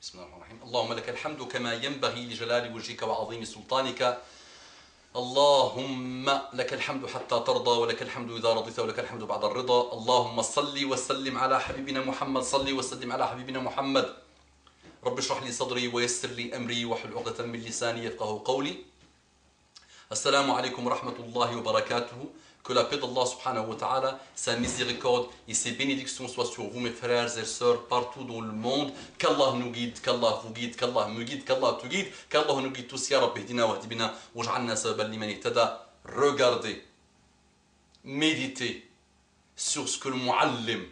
بسم الله الرحمن الرحيم. اللهم لك الحمد كما ينبغي لجلال وجهك وعظيم سلطانك. اللهم لك الحمد حتى ترضى ولك الحمد إذا رضيت ولك الحمد بعد الرضا. اللهم صل وسلم على حبيبنا محمد. صل وسلم على حبيبنا محمد. رب اشرح لي صدري ويسر لي أمري واحلل عقدة من لساني يفقهوا قولي. Assalamu alaikum wa rahmatullahi wa barakatuhu. Que la paix d'Allah subhanahu wa ta'ala, sa miséricorde et ses bénédictions soient sur vous, mes frères et sœurs, partout dans le monde. Qu'Allah nous guide, qu'Allah vous guide, qu'Allah me guide, qu'Allah te guide, qu'Allah nous guide tous, ya Rabbi hdina wa hdibina, waj'alna sababan liman ihtada. Regardez, méditez sur ce que le muallim,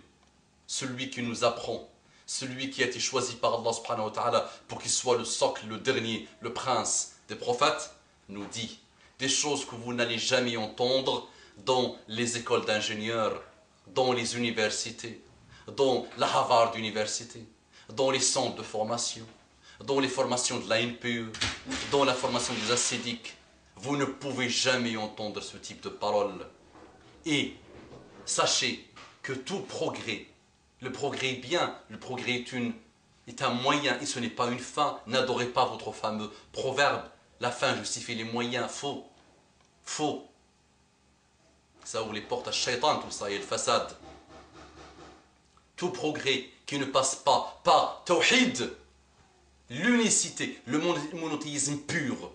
celui qui nous apprend, celui qui a été choisi par Allah subhanahu wa ta'ala pour qu'il soit le socle, le dernier, le prince des prophètes, nous dit des choses que vous n'allez jamais entendre dans les écoles d'ingénieurs, dans les universités, dans la Harvard University, dans les centres de formation, dans les formations de la NPE, dans la formation des ascédiques. Vous ne pouvez jamais entendre ce type de paroles. Et sachez que tout progrès, le progrès est bien, le progrès est un moyen et ce n'est pas une fin. N'adorez pas votre fameux proverbe. La fin justifie les moyens. Faux. Faux. Ça ouvre les portes à shaitan, tout ça, et le façade. Tout progrès qui ne passe pas par tawhid, l'unicité, le monothéisme pur,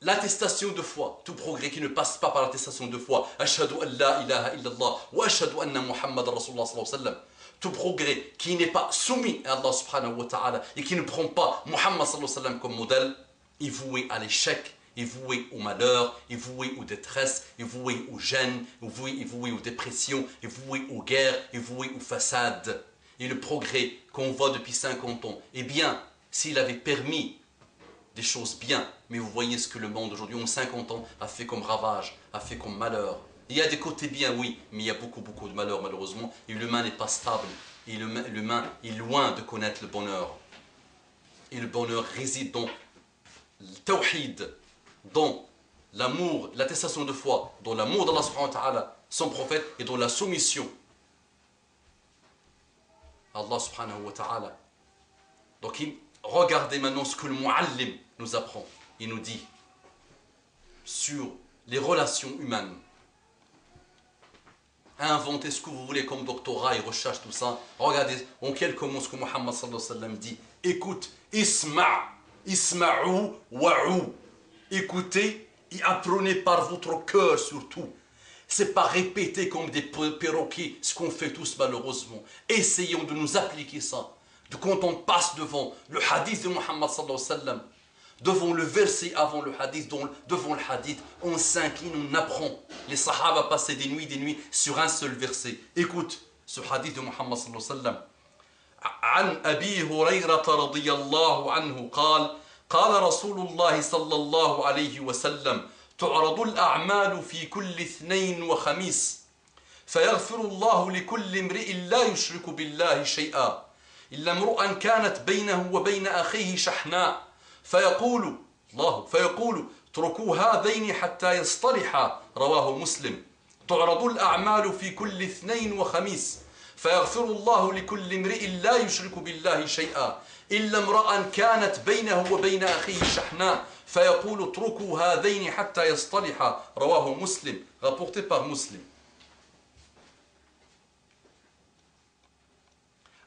l'attestation de foi, tout progrès qui ne passe pas par l'attestation de foi, ashhadu an la ilaha illallah wa ashhadu anna Muhammad rasulullah sallallahu alayhi wa sallam. Tout progrès qui n'est pas soumis à Allah subhanahu wa ta'ala et qui ne prend pas Muhammad sallallahu alayhi wa sallam comme modèle, est voué à l'échec, est voué au malheur, est voué aux détresses, est voué aux gênes, est voué aux dépressions, est voué aux guerres, est voué aux façades. Et le progrès qu'on voit depuis 50 ans, eh bien, s'il avait permis des choses bien, mais vous voyez ce que le monde aujourd'hui, en 50 ans, a fait comme ravage, a fait comme malheur. Il y a des côtés bien, oui, mais il y a beaucoup de malheur malheureusement, et l'humain n'est pas stable, et l'humain est loin de connaître le bonheur. Et le bonheur réside dans le tawhid, dans l'amour, l'attestation de foi, dans l'amour d'Allah subhanahu wa ta'ala, son prophète, et dans la soumission à Allah subhanahu wa ta'ala. Donc regardez maintenant ce que le muallim nous apprend. Il nous dit sur les relations humaines. Inventez ce que vous voulez comme doctorat et recherche, tout ça. Regardez en quelques mots ce que Muhammad sallallahu alayhi wa sallam dit. Écoute, isma'u wa'u. Écoutez et apprenez par votre cœur surtout. C'est pas répéter comme des perroquets ce qu'on fait tous malheureusement. Essayons de nous appliquer ça. Quand on passe devant le hadith de Muhammad sallallahu alayhi wa sallam, devant le verset avant le hadith, devant le hadith, on s'incline, on apprend. Les sahaba passaient des nuits sur un seul verset. Écoute ce hadith de Muhammad sallallahu alayhi wa sallam. عن أبي هريرة رضي الله عنه قال قال رسول الله صلى الله عليه وسلم تعرض الأعمال في كل اثنين وخميس فيغفر الله لكل امرئ لا يشرك بالله شيئا إلا امرؤا كانت بينه وبين أخيه شحناء فيقول اتركوا هذين حتى يصطلحا رواه مسلم. تعرض الأعمال في كل اثنين وخميس فيغفر الله لكل امرئ لا يشرك بالله شيئا إلا امرأ كانت بينه وبين أخيه شحناء فيقول اتركوا هذين حتى يصطلحا رواه مسلم. Rapporté par Muslim.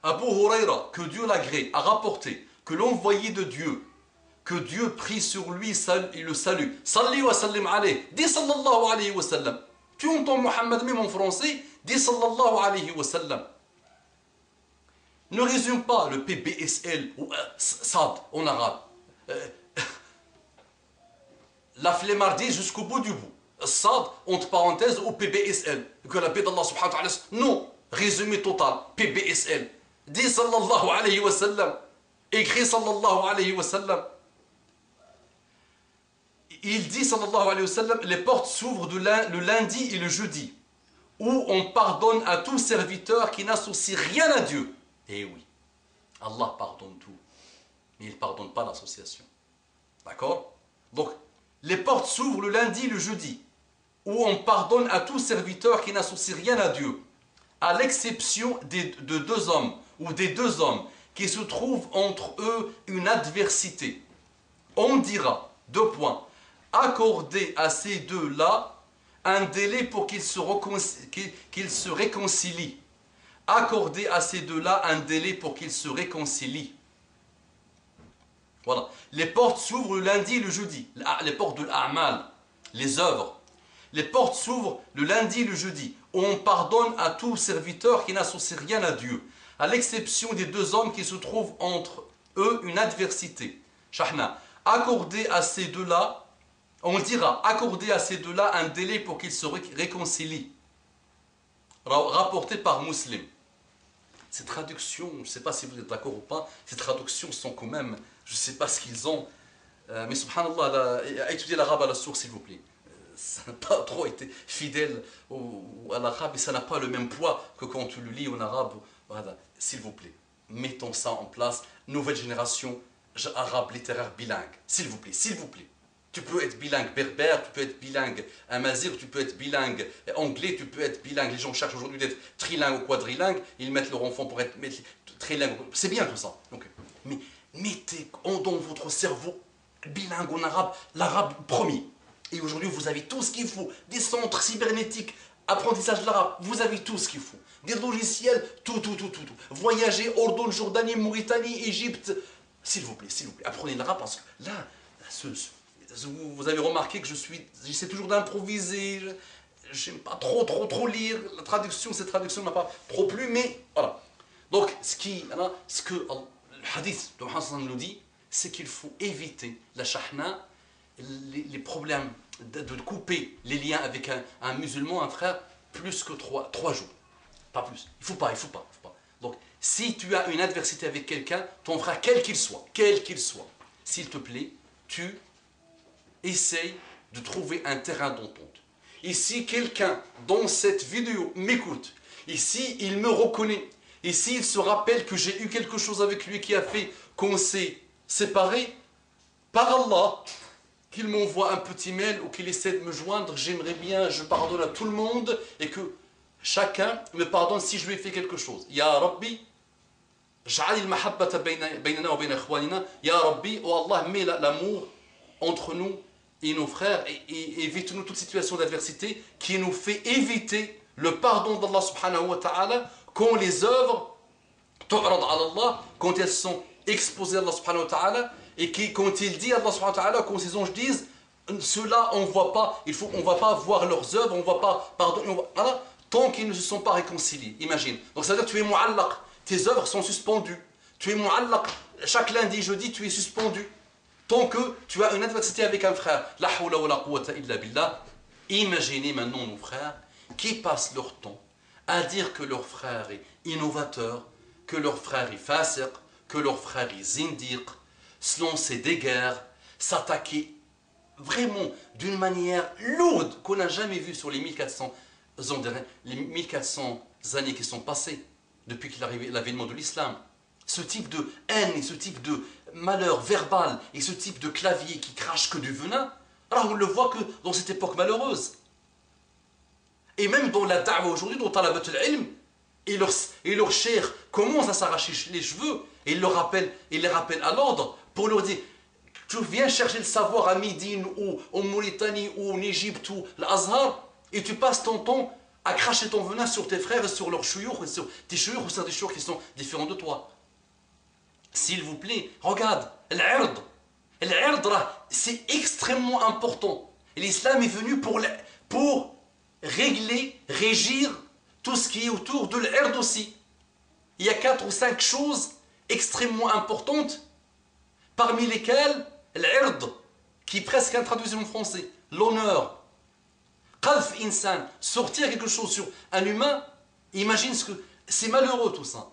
Abu Huraira, que Dieu l'agrée, a rapporté que l'envoyé de Dieu, que Dieu prie sur lui et le salue. Salli wa sallim alayhi. Dis sallallahu alayhi wa sallam. Tu entends Mohammed même en français? Dis sallallahu alayhi wa sallam. Ne résume pas le PBSL ou SAD en arabe. La flemmardise jusqu'au bout du bout. SAD, entre parenthèses, ou PBSL. Que la paix d'Allah subhanahu wa ta'ala. Non, résumé total. PBSL. Dis sallallahu alayhi wa sallam. Écris sallallahu alayhi wa sallam. Il dit sallallahu alayhi wa sallam, les portes s'ouvrent le lundi et le jeudi, où on pardonne à tout serviteur qui n'associe rien à Dieu. Eh oui, Allah pardonne tout, mais il ne pardonne pas l'association. D'accord? Donc, les portes s'ouvrent le lundi et le jeudi, où on pardonne à tout serviteur qui n'associe rien à Dieu, à l'exception de deux hommes ou des deux hommes qui se trouvent entre eux une adversité, on dira, deux points, accorder à ces deux-là un délai pour qu'ils se réconcilient. Accorder à ces deux-là un délai pour qu'ils se réconcilient. Voilà. Les portes s'ouvrent le lundi et le jeudi. Les portes de l'A'mal, les œuvres. Les portes s'ouvrent le lundi et le jeudi. Où on pardonne à tout serviteur qui n'associe rien à Dieu. À l'exception des deux hommes qui se trouvent entre eux une adversité. Shahna. Accorder à ces deux-là, on dira, accorder à ces deux-là un délai pour qu'ils se réconcilient. Rapporté par Muslim. Ces traductions, je ne sais pas si vous êtes d'accord ou pas, ces traductions sont quand même, je ne sais pas ce qu'ils ont, mais subhanallah, étudiez l'arabe à la source s'il vous plaît. Ça n'a pas trop été fidèle à l'arabe et ça n'a pas le même poids que quand tu le lis en arabe. Voilà, s'il vous plaît, mettons ça en place. Nouvelle génération, arabe littéraire bilingue. S'il vous plaît, s'il vous plaît. Tu peux être bilingue berbère, tu peux être bilingue amazigh, tu peux être bilingue anglais, tu peux être bilingue. Les gens cherchent aujourd'hui d'être trilingue ou quadrilingue, ils mettent leur enfant pour être trilingue. C'est bien tout ça. Donc, mais mettez dans votre cerveau bilingue en arabe, l'arabe premier. Et aujourd'hui, vous avez tout ce qu'il faut. Des centres cybernétiques, apprentissage de l'arabe, vous avez tout ce qu'il faut. Des logiciels, tout. Voyager, Ordon, Jordanie, Mauritanie, Égypte. S'il vous plaît, apprenez l'arabe parce que là, vous avez remarqué que j'essaie toujours d'improviser. J'aime pas trop lire. La traduction, cette traduction n'a pas trop plu, mais voilà. Donc, ce que le hadith de Muhammad nous dit, c'est qu'il faut éviter la shahna, les problèmes de couper les liens avec un musulman, un frère, plus que 3 jours. Pas plus. Il faut pas. Donc, si tu as une adversité avec quelqu'un, ton frère, quel qu'il soit, s'il te plaît, tu essayes de trouver un terrain d'entente. Et si quelqu'un dans cette vidéo m'écoute, et si il me reconnaît, et s'il se rappelle que j'ai eu quelque chose avec lui qui a fait qu'on s'est séparés, par Allah, qu'il m'envoie un petit mail ou qu'il essaie de me joindre, j'aimerais bien, je pardonne à tout le monde et que chacun me pardonne si je lui ai fait quelque chose. Ya Rabbi, ja'al al-mahabbata baynana wa bayna ikhwanina. Ya Rabbi, oh Allah, mets l'amour entre nous et nos frères et évite-nous toute situation d'adversité qui nous fait éviter le pardon d'Allah subhanahu wa ta'ala quand les œuvres tu'rad ala Allah, quand elles sont exposées à Allah subhanahu wa ta'ala et quand il dit à Allah subhanahu wa ta'ala, quand ces anges disent ceux-là on ne voit pas, on va pas voir leurs œuvres, on ne va pas pardonner, voilà, tant qu'ils ne se sont pas réconciliés. Imagine. Donc ça veut dire que tu es mu'allaq, tes œuvres sont suspendues. Tu es mu'allaq, chaque lundi, jeudi, tu es suspendu. Tant que tu as une adversité avec un frère, la hawla wa la quwwata illa billah, imaginez maintenant nos frères qui passent leur temps à dire que leur frère est innovateur, que leur frère est fasiq, que leur frère est zindiq, se lancer des guerres, s'attaquer vraiment d'une manière lourde qu'on n'a jamais vue sur les 1400 années qui sont passées depuis l'avènement de l'islam. Ce type de haine et ce type de malheur verbal et ce type de clavier qui crache que du venin, alors on ne le voit que dans cette époque malheureuse. Et même dans la da'wa aujourd'hui, dans talabat al-ilm, et leur cheikh commence à s'arracher les cheveux et les rappelle à l'ordre pour leur dire tu viens chercher le savoir à Médine ou en Mauritanie ou en Égypte ou l'Azhar et tu passes ton temps à cracher ton venin sur tes frères et sur leurs chouyours, sur tes chouyours ou sur des chouyours qui sont différents de toi. S'il vous plaît, regarde, l'ird, c'est extrêmement important. L'islam est venu pour régir tout ce qui est autour de l'ird aussi. Il y a 4 ou 5 choses extrêmement importantes, parmi lesquelles l'ird, qui est presque intraduisible en français, l'honneur. Qadf insan, sortir quelque chose sur un humain, imagine ce que c'est malheureux tout ça.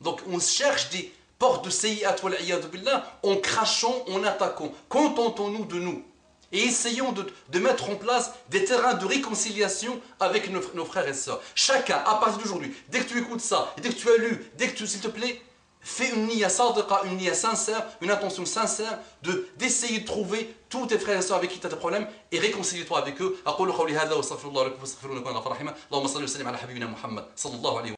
Donc on cherche des portes de sayyi'at wal iyadu billah en crachant, en attaquant. Contentons-nous de nous et essayons de mettre en place des terrains de réconciliation avec nos frères et sœurs. Chacun, à partir d'aujourd'hui, dès que tu écoutes ça, dès que tu as lu, dès que s'il te plaît, fais une niya sadiqa, une niya sincère, une intention sincère d'essayer de trouver tous tes frères et sœurs avec qui tu as des problèmes et réconcilie-toi avec eux. أقول قولي هذا وأستغفر الله لكم فاستغفروه إنه كان غفورا رحيما. اللهم صل وسلم على حبيبنا محمد صلى الله عليه وسلم.